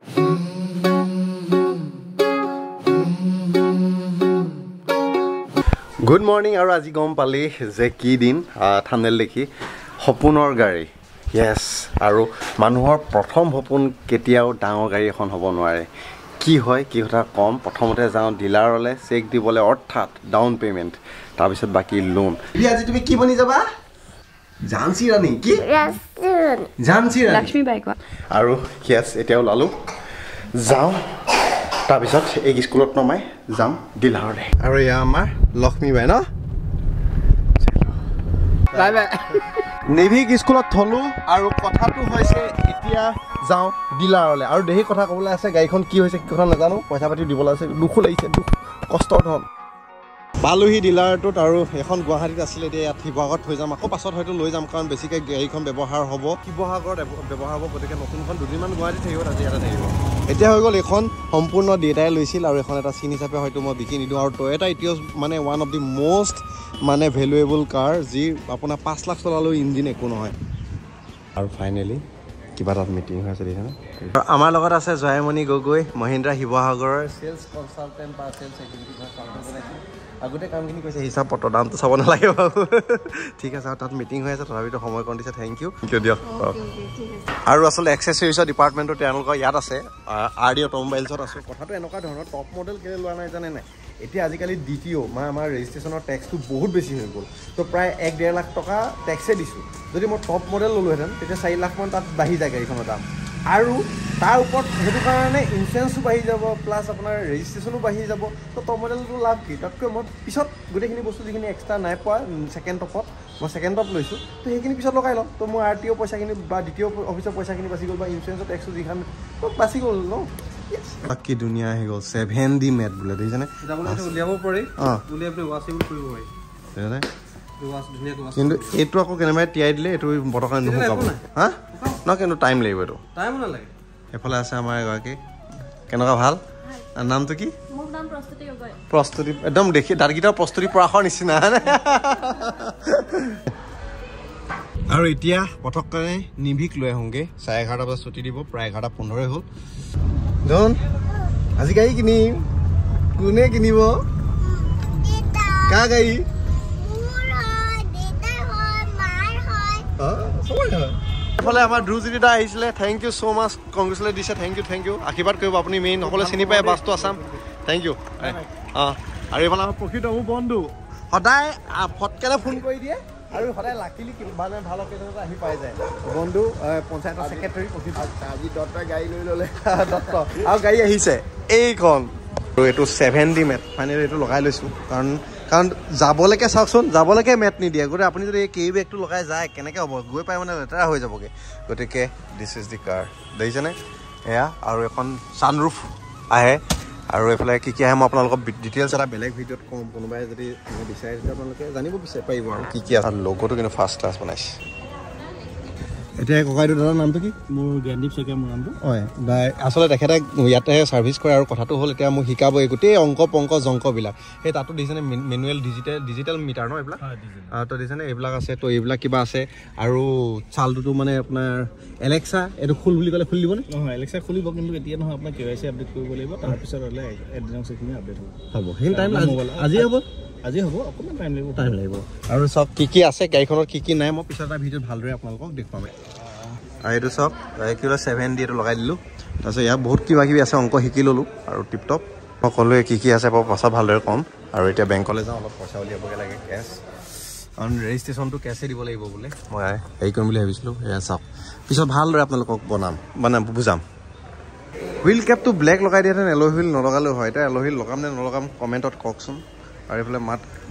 Good morning আৰু আজি গম পালি যে কি দিন থাম্বনেল দেখি সপোনৰ গাড়ী ইয়েছ আৰু মানুহৰ প্ৰথম সপোন কেতিয়াও ডাঙৰ গাড়ী এখন হ'ব নোৱাৰে কি হয় কি কথা কম প্ৰথমতে যাওঁ ডিলাৰলৈ চেক দিবলৈ অৰ্থাৎ ডাউন পে'মেণ্ট তাৰপিছত বাকী লোন আজি তুমি কি বনি যাবা ঝান্সী ৰাণী কি ঝান্সী ৰাণী লক্ষ্মী বাই কোৱা আৰু ইয়েছ এতিয়া ওলালোঁ যাওঁ তাৰপিছত এই স্কুলত নমাই যাম ডিলাৰলৈ আৰু এয়া আমাৰ লক্ষ্মী বাই ন বাই বাই নেভিক স্কুলত থলোঁ আৰু কথাটো হৈছে এতিয়া যাওঁ ডিলাৰলৈ আৰু দেহি কথা ক'বলৈ আছে গাড়ীখন কি হৈছে কি কথা নাজানো পইচা পাতি দিবলৈ আছে দুখো লাগিছে দুখ কষ্টৰ ধন পালোহি ডিলাৰটোত আৰু এখন গুৱাহাটীত আছিলে এতিয়া ইয়াত শিৱসাগৰত থৈ যাম আকৌ পাছত হয়তো লৈ যাম কাৰণ বেছিকৈ গাড়ীখন ব্যৱহাৰ হ'ব শিৱসাগৰত ব্যৱহাৰ হ'ব গতিকে নতুনখন দুদিনমান গুৱাহাটীত থাকিব আজি ইয়াতে থাকিব এতিয়া হৈ গ'ল এইখন সম্পূৰ্ণ দেউতাই লৈছিল আৰু এখন এটা চিন হিচাপে হয়তো মই বিকি নিদিওঁ আৰু টয়টা ইটিঅছ মানে ওৱান অফ দি মষ্ট মানে ভেলুৱেবল কাৰ যি আপোনাৰ 5 লাখ চলালেও ইঞ্জিন একো নহয় আৰু ফাইনেলি কিবা তাত মিটিং হৈ আছে দেখিছেনে আমাৰ লগত আছে জয়মণি গগৈ মহিন্দ্ৰা শিৱসাগৰৰ চেলছ কনচালটেণ্ট বা চেলছ এক্সিকিউটিভ আগতে কামখিনি কৈছে হিচাপ পত্ৰ দামটো চাব নালাগে বাবু ঠিক আছে আৰু তাত মিটিং হৈ আছে তথাপিতো সময় কণ দিছে থেংক ইউ দিয়ক আৰু আচলতে এক্সেচৰিজৰ ডিপাৰ্টমেণ্টৰ তেওঁলোকৰ ইয়াত আছে RD অট'মোবাইলছত আছোঁ কথাটো এনেকুৱা ধৰণৰ টপ মডেল কেলৈ লোৱা নাই জানে নাই এতিয়া আজিকালি DTO মানে আমাৰ ৰেজিষ্ট্ৰেশ্যনৰ টেক্সটো বহুত বেছি হৈ গ'ল তো প্ৰায় 1-1.5 লাখ টকা টেক্সে দিছোঁ যদি মই টপ মডেল ল'লোহেঁতেন তেতিয়া 4 লাখমান তাত বাঢ়ি যায় গাড়ীখনৰ দাম আৰু তাৰ ওপৰত সেইটো কাৰণে ইঞ্চুৰেঞ্চো বাঢ়ি যাব প্লাছ আপোনাৰ ৰেজিষ্ট্ৰেশ্যনো বাঢ়ি যাব তো টপ মডেলটো লাভ কি তাতকৈ মই পিছত গোটেইখিনি বস্তু যিখিনি এক্সট্ৰা নাই পোৱা ছেকেণ্ড টপত মই ছেকেণ্ড টপ লৈছোঁ তো সেইখিনি পিছত লগাই ল'ম তো মোৰ RTO পইচাখিনি বা দ্বিতীয় অফিচৰ পইচাখিনি বাচি গ'ল বা ইঞ্চুৰেঞ্চৰ টেক্সটো যিখন তো বাচি গ'ল ন বাকী ধুনীয়া আহি গ'ল 7D মেট বোলে দেখিছেনে উলিয়াব পাৰি উলিয়াই পেলাই ৱাচিবল কৰিব পাৰি কিন্তু এইটো আকৌ কেনেবাকৈ তিয়াই দিলে এইটো বটকা নুশুকাব হা ন কিন্তু টাইম লাগিব এইটো টাইম নালাগে এফালে আছে আমাৰ এগৰাকী কেনেকুৱা ভাল নামটো কি মোৰ নাম প্ৰস্তুতি একদম দেখি দাঁতকেইটাৰ প্ৰস্তুতি পৰাশৰ নিচিনা আৰু এতিয়া পটককৈ নিভিক লৈ আহোঁগৈ 11:30 বজাত ছুটি দিব প্ৰায় 11:15 হ'ল ধন আজি গাড়ী কিনিম কোনে কিনিব কা গাড়ী এফালে আমাৰ ধ্ৰুৱজ্যোতি দা আহিছিলে thank you so' much congratulate দিছে থেংক ইউ আশীৰ্বাদ কৰিব আপুনি মেইন সকলোৱে চিনি পায় বাছটো আছাম থেংক ইউ আৰু এইফালে আমাৰ প্ৰকৃত মোৰ বন্ধু সদায় ফটকেলে ফোন কৰি দিয়ে আৰু সদায় লাকিলি মানে ভাল অকেজনত আহি পাই যায় বন্ধু পঞ্চায়তৰ ছেক্ৰেটাৰী আজি দত্তই গাড়ী লৈ ল'লে দত্ত আৰু গাড়ী আহিছে এইখন আৰু এইটো 7D মেট ফাইনেলি এইটো লগাই লৈছোঁ কাৰণ যাবলৈকে চাওকচোন যাবলৈকে মেট নিদিয়ে গতিকে আপুনি যদি এই কেৰি বেগটো লগাই যায় কেনেকৈ হ'ব গৈ পাই মানে লেতেৰা হৈ যাবগৈ গতিকে দিছ ইজ দি কাৰ দেখিছেনে এয়া আৰু এখন ছানৰুফ আহে আৰু এইফালে কি কি আহে মই আপোনালোকক ডিটেইলছ এটা বেলেগ ভিডিঅ'ত ক'ম কোনোবাই যদি বিচাৰে তেতিয়া আপোনালোকে জানিব পাৰিব আৰু কি আছে লগোটো কিন্তু ফাৰ্ষ্ট ক্লাছ বনাইছে এতিয়া ককাইদেউ দাদাৰ নামটো কি মোৰ জ্ঞানদীপ শইকীয়া মোৰ নামটো হয় আচলতে তেখেতে ইয়াতে ছাৰ্ভিচ কৰে আৰু কথাটো হ'ল এতিয়া মোক শিকাব এই গোটেই অংক পংক জংকবিলাক সেই তাতো দেখিছেনে মেনুৱেল ডিজিটেল মিটাৰ ন এইবিলাক তো দেখিছেনে এইবিলাক আছে তো এইবিলাক কিবা আছে আৰু চালটোতো মানে আপোনাৰ এলেক্সা এইটো খোল বুলি ক'লে খুলি দিবনে নহয় এলেক্সা খুলিব কিন্তু এতিয়া নহয় আপোনাৰ KYC আপডেট কৰিব লাগিব তাৰপিছত হ'লে এডভান্স সেইখিনি আপডেট হ'ব সেইখিনি টাইম আজি হ'ব অকণমান টাইম লাগিব আৰু চব কি আছে গাড়ীখনত কি নাই মই পিছত এটা ভিডিঅ'ত ভালদৰে আপোনালোকক দেখুৱাম আৰু এইটো চব কিলো 7D এইটো লগাই দিলোঁ তাৰপিছত ইয়াত বহুত কিবা কিবি আছে অংক শিকি ল'লোঁ আৰু টিপটপ মই ক'লোৱে কি আছে বাৰু পাছত ভালদৰে ক'ম আৰু এতিয়া বেংকলৈ যাওঁ অলপ পইচা উলিয়াবগৈ লাগে কেছ কাৰণ ৰেজিষ্ট্ৰেশ্যনটো কেছে দিব লাগিব বোলে মই হেৰি কৰিম বুলি ভাবিছিলোঁ এয়া চাওক পিছত ভালদৰে আপোনালোকক মানে বুজাম হুইল কেপটো ব্লেক লগাই দিয়াহেঁতেন এল'ই হুইল নলগালেও হয় এতিয়া এল'ই হুইল লগাম নে নলগাম কমেণ্টত কওকচোন আৰু এইফালে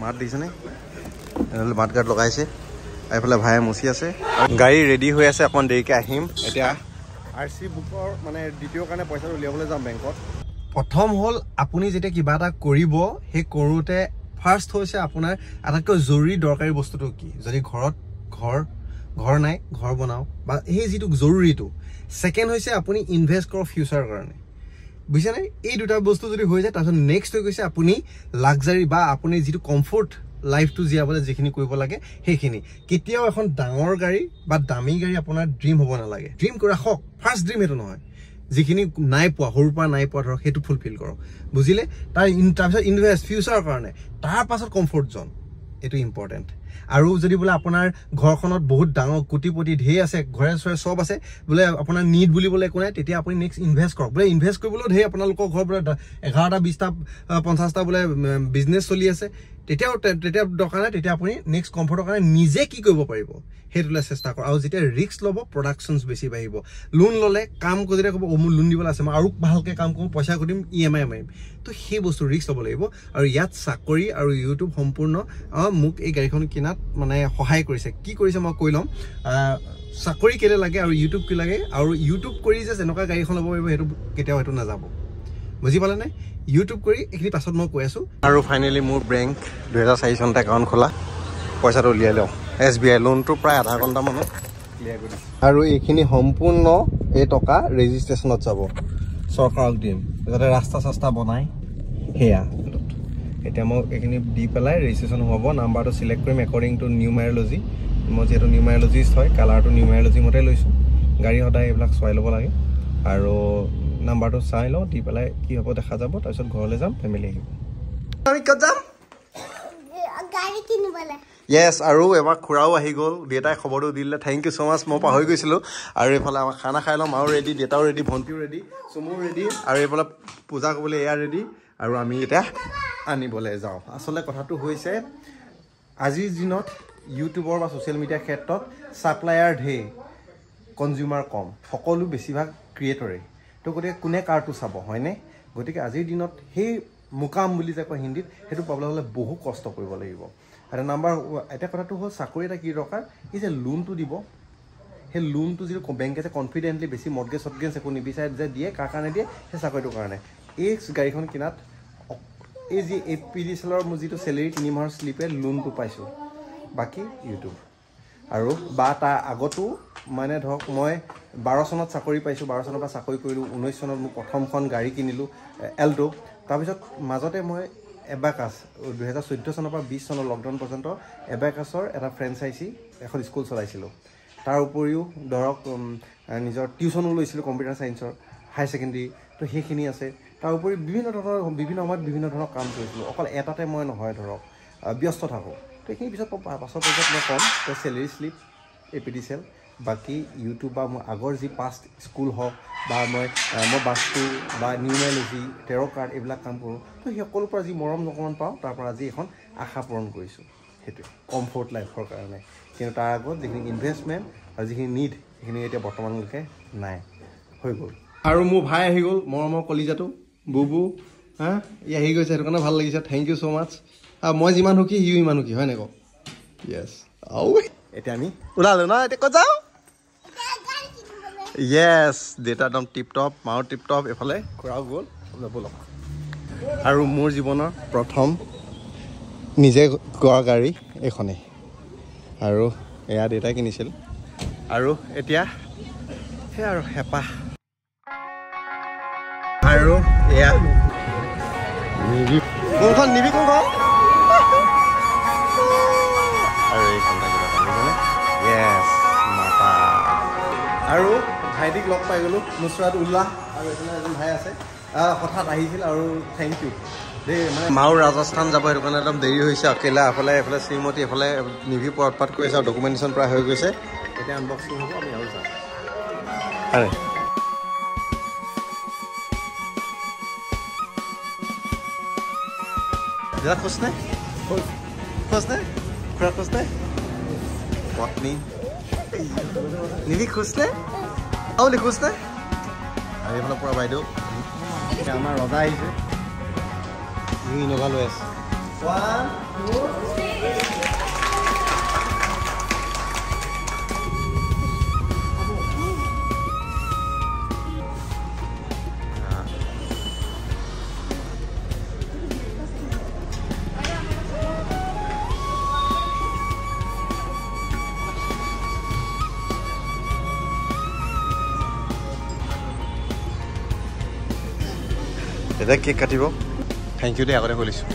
মাত দিছেনে এনেহ'লে মাত গাৰ্ড লগাইছে এইফালে ভায়ে মুচি আছে গাড়ী ৰেডি হৈ আছে অকণমান দেৰিকৈ আহিম এতিয়া RC বুকৰ মানে দ্বিতীয় কাৰণে পইচাটো উলিয়াবলৈ যাম বেংকত প্ৰথম হ'ল আপুনি যেতিয়া কিবা এটা কৰিব সেই কৰোঁতে ফাৰ্ষ্ট হৈছে আপোনাৰ আটাইতকৈ জৰুৰী দৰকাৰী বস্তুটো কি যদি ঘৰত ঘৰ নাই ঘৰ বনাওঁ বা সেই যিটো জৰুৰীটো ছেকেণ্ড হৈছে আপুনি ইনভেষ্ট কৰক ফিউচাৰৰ কাৰণে বুজিছেনে এই দুটা বস্তু যদি হৈ যায় তাৰপিছত নেক্সট হৈ গৈছে আপুনি লাক্সাৰী বা আপুনি যিটো কমফৰ্ট লাইফটো জীয়াবলৈ যিখিনি কৰিব লাগে সেইখিনি কেতিয়াও এখন ডাঙৰ গাড়ী বা দামী গাড়ী আপোনাৰ ড্ৰিম হ'ব নালাগে ড্ৰিম ৰাখক ফাৰ্ষ্ট ড্ৰিম এইটো নহয় যিখিনি নাই পোৱা সৰুৰ পৰা নাই পোৱা ধৰক সেইটো ফুলফিল কৰক বুজিলে তাৰপিছত ইনভেষ্ট ফিউচাৰৰ কাৰণে তাৰ পাছত কমফৰ্ট জোন এইটো ইম্পৰ্টেণ্ট আৰু যদি বোলে আপোনাৰ ঘৰখনত বহুত ডাঙৰ কোটিপতি ঢেৰ আছে ঘৰে চৰে চব আছে বোলে আপোনাৰ নিড বুলিবলৈ একো নাই তেতিয়া আপুনি নেক্সট ইনভেষ্ট কৰক বোলে ইনভেষ্ট কৰিবলৈও ঢেৰ আপোনালোকৰ ঘৰ বোলে 11টা 20টা 50টা বোলে বিজনেছ চলি আছে তেতিয়া দৰকাৰ নাই তেতিয়া আপুনি নেক্সট কমফৰ্টৰ কাৰণে নিজে কি কৰিব পাৰিব সেইটোলৈ চেষ্টা কৰক আৰু যেতিয়া ৰিস্ক ল'ব প্ৰডাকশ্যনছ বেছি বাঢ়িব লোন ল'লে কাম কৰি যেতিয়া ক'ব মোৰ লোন দিবলৈ আছে মই আৰু ভালকৈ কাম কৰোঁ পইচা কৰি দিম EMI মাৰিম তো সেই বস্তু ৰিস্ক ল'ব লাগিব আৰু ইয়াত চাকৰি আৰু ইউটিউব সম্পূৰ্ণ মোক এই গাড়ীখন কিনাত মানে সহায় কৰিছে কি কৰিছে মই কৈ ল'ম চাকৰি কেলে লাগে আৰু ইউটিউব কি লাগে আৰু ইউটিউব কৰি যে যেনেকুৱা গাড়ীখন ল'ব পাৰিব সেইটো কেতিয়াও সেইটো নাযাব বুজি পালেনে ইউটিউব কৰি এইখিনি পাছত মই কৈ আছোঁ আৰু ফাইনেলি মোৰ বেংক 2004 চনতে একাউণ্ট খোলা পইচাটো উলিয়াই লওঁ SBI লোনটো প্ৰায় আধা ঘণ্টামানত ক্লিয়াৰ কৰি দিছোঁ আৰু এইখিনি সম্পূৰ্ণ এই টকা ৰেজিষ্ট্ৰেশ্যনত যাব চৰকাৰক দিম যাতে ৰাস্তা চাস্তা বনাই সেয়া এতিয়া মই এইখিনি দি পেলাই ৰেজিষ্ট্ৰেশ্যন হ'ব নাম্বাৰটো চিলেক্ট কৰিম একৰ্ডিং টু নিউমাৰলজি মই যিহেতু নিউমাৰলজিষ্ট হয় কালাৰটো নিউমাৰলজি মতে লৈছোঁ গাড়ী সদায় এইবিলাক চাই ল'ব লাগে আৰু নাম্বাৰটো চাই লওঁ দি পেলাই কি হ'ব দেখা যাব তাৰপিছত ঘৰলৈ যাম ফেমিলি আহিব আমি ক'ত যাম গাড়ী কিনিবলৈ য়েছ আৰু এবাৰ খুৰাও আহি গ'ল দেউতাই খবৰটো দিলে থেংক ইউ ছ' মাছ মই পাহৰি গৈছিলোঁ আৰু এইফালে আমাৰ খানা খাই ল'ম মাও ৰেডি দেউতাও ৰেডি ভণ্টিও ৰেডি চুমুও ৰেডি আৰু এইফালে পূজা কৰিবলৈ এয়া ৰেডি আৰু আমি এতিয়া আনিবলৈ যাওঁ আচলতে কথাটো হৈছে আজিৰ দিনত ইউটিউবৰ বা ছ'চিয়েল মিডিয়াৰ ক্ষেত্ৰত ছাপ্লায়াৰ ঢেৰ কনজিউমাৰ কম সকলো বেছিভাগ ক্ৰিয়েটৰে তো গতিকে কোনে কাৰটো চাব হয়নে গতিকে আজিৰ দিনত সেই মুকাম বুলি যে কয় হিন্দীত সেইটো পাবলৈ হ'লে বহু কষ্ট কৰিব লাগিব আৰু এটা কথাটো হ'ল চাকৰি এটা কি দৰকাৰ এই যে লোনটো দিব সেই লোনটো যিটো বেংকে যে কনফিডেণ্টলি বেছি মৰ্টগেজ একো নিবিচাৰে যে দিয়ে কাৰ কাৰণে দিয়ে সেই চাকৰিটোৰ কাৰণে এই গাড়ীখন কিনাত এই যি APDCLৰ মোৰ যিটো চেলেৰি 3 মাহৰ শ্লিপে লোনটো পাইছোঁ বাকী ইউটিউব আৰু বা তাৰ আগতো মানে ধৰক মই 12 চনত চাকৰি পাইছোঁ 12 চনৰ পৰা চাকৰি কৰিলোঁ 19 চনত মোৰ প্ৰথমখন গাড়ী কিনিলোঁ এল্টো তাৰপিছত মাজতে মই এবাকাছ 2014 চনৰ পৰা 20 চনৰ লকডাউন পৰ্যন্ত এবাকাছৰ এটা ফ্ৰেঞ্চাইজি এখন স্কুল চলাইছিলোঁ তাৰ উপৰিও ধৰক নিজৰ টিউশ্যনো লৈছিলোঁ কম্পিউটাৰ ছায়েন্সৰ হাই ছেকেণ্ডেৰী তো সেইখিনি আছে তাৰ উপৰি বিভিন্ন সময়ত বিভিন্ন ধৰণৰ কাম কৰিছিলোঁ অকল এটাতে মই নহয় ধৰক ব্যস্ত থাকোঁ তো এইখিনি পাছৰ পৰ্যায়ত মই ক'ম তো চেলেৰি শ্লিপ APDCL বাকী ইউটিউব বা মোৰ আগৰ যি পাষ্ট স্কুল হওক বা মই বাস্তু বা নিউমাৰলজি টেৰ' কাৰ্ড এইবিলাক কাম কৰোঁ তো সেই সকলোৰ পৰা যি মৰম অকণমান পাওঁ তাৰ পৰা আজি এখন আশা পূৰণ কৰিছোঁ সেইটোৱে কমফৰ্ট লাইফৰ কাৰণে কিন্তু তাৰ আগত যিখিনি ইনভেষ্টমেণ্ট আৰু যিখিনি নিড সেইখিনি এতিয়া বৰ্তমানলৈকে নাই হৈ গ'ল আৰু মোৰ ভাই আহি গ'ল মৰমৰ কলিজাটো বুবু হা ই আহি গৈছে সেইটো কাৰণে ভাল লাগিছে থেংক ইউ ছ' মাছ মই যিমান সুখী সিও ইমান সুখী হয় নাই কওক য়েছ আও এতিয়া আমি ওলালোঁ ন এতিয়া ক'ত যাওঁ য়েছ দেউতা একদম টিপটপ মাও টিপটপ এইফালে খুৰাও গ'ল ব'লক আৰু মোৰ জীৱনৰ প্ৰথম নিজে গোৱা গাড়ী এইখনেই আৰু এয়া দেউতাই কিনিছিল আৰু এতিয়া সেই আৰু হেঁপাহ আৰু এয়া কোনখন নিবি কোনখন আৰু এইখন য়েছ মাতা আৰু ভাইটিক লগ পাই গ'লোঁ নুচৰাত উল্লাহ আৰু এইফালে এজন ভাই আছে হঠাৎ আহিছিল আৰু থেংক ইউ দেই মানে মাও ৰাজস্থান যাব সেইটো কাৰণে একদম দেৰি হৈছে অকেলা এইফালে শ্ৰীমতী এইফালে নিভি উৎপাত কৰি আছে আৰু ডকুমেণ্টেশ্যন প্ৰায় হৈ গৈছে এতিয়া আনবক্সিং হ'ব আমি আৰু যাম আৰে দাদা খুচ নে খুৰা খুচ নে পত্নী নিভি খুচ নে আউলি খুচ নে আৰু এইফালে পৰা বাইদেউ আমাৰ ৰজা আহিছে ইন'ভা লৈ আছে 1 2 কেক কাটিব থেংক ইউ দেই আগতে খুলিছোঁ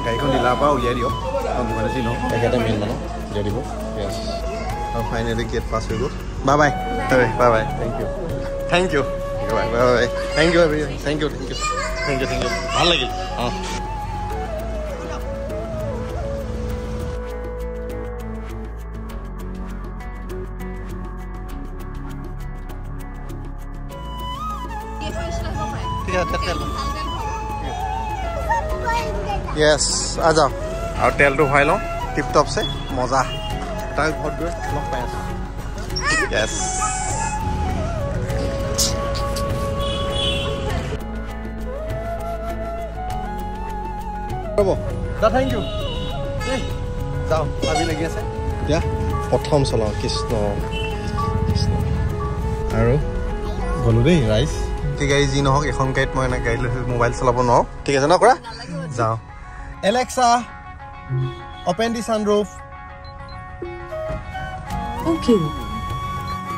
গাড়ীখন ডিলাৰ পৰা উলিয়াই দিয়ক মানে যি নহওক তেখেতে মেইন মানুহ উলিয়াই দিব য়েছ আৰু ফাইনেলি গেট পাছ হৈ গ'ল bye bye bye bye thank you bye bye bye thank you everything thank you thank you thank you thank you ভাল লাগিল অঁ ঠিক আছে তেল য়েছ আ যাওঁ আৰু তেলটো ভৰাই লওঁ টিপ টপছে মজা তাৰ ঘৰত গৈ লগ পাই আছোঁ য়েছ ৰ'ব দা থেংক ইউ যাওঁ ভাবি লাগি আছে এতিয়া প্ৰথম চলাওঁ কৃষ্ণ কৃষ্ণ আৰু গ'লোঁ দেই ৰাইজ ঠিক গাড়ী যি নহওক এখন গাড়ীত মই এনে গাড়ী লৈ মোবাইল চলাব নোৱাৰোঁ ঠিক আছে ন কৰা যাওঁ এলেক্সা অপেন দি ছানৰুফ অ'কে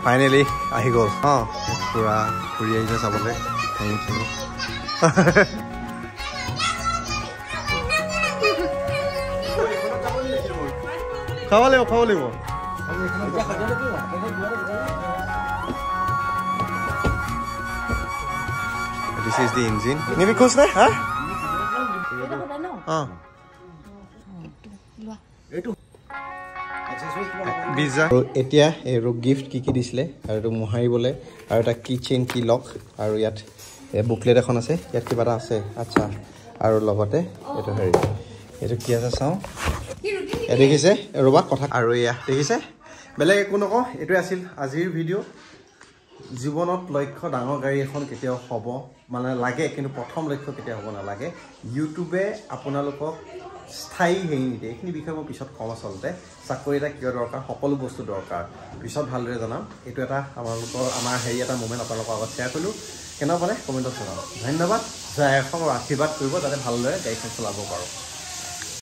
ফাইনেলি আহি গ'ল অঁ পুৰা ফুৰি আহিছে চাবলৈ থেংক ইউ খাব লাগিব খাব লাগিব This is the engine. Nibi khus na? Ha? Ah. Visa. Etia ero gift ki disle aru mohari bole aru ta keychain ki lock aru yat booklet ekhon ase yat kiba ta ase acha aru logote eto heri eto ki ase sao e dekhise roba kotha aru ya dekhise bele ekono ko eto asil azir video জীৱনত লক্ষ্য ডাঙৰ গাড়ী এখন কেতিয়াও হ'ব মানে লাগে কিন্তু প্ৰথম লক্ষ্য কেতিয়া হ'ব নালাগে ইউটিউবে আপোনালোকক স্থায়ী হেৰি নিদিয়ে এইখিনি বিষয়ে মই পিছত কম আচলতে চাকৰি এটা কিয় দৰকাৰ সকলো বস্তু দৰকাৰ পিছত ভালদৰে জনাম এইটো এটা আমাৰ হেৰি এটা মুমেণ্ট আপোনালোকৰ আগত শ্বেয়াৰ কৰিলোঁ কেনেকুৱা পালে কমেণ্টত জনাব ধন্যবাদ জয় অসম আৰু আশীৰ্বাদ কৰিব যাতে ভালদৰে গাড়ীখন চলাব পাৰোঁ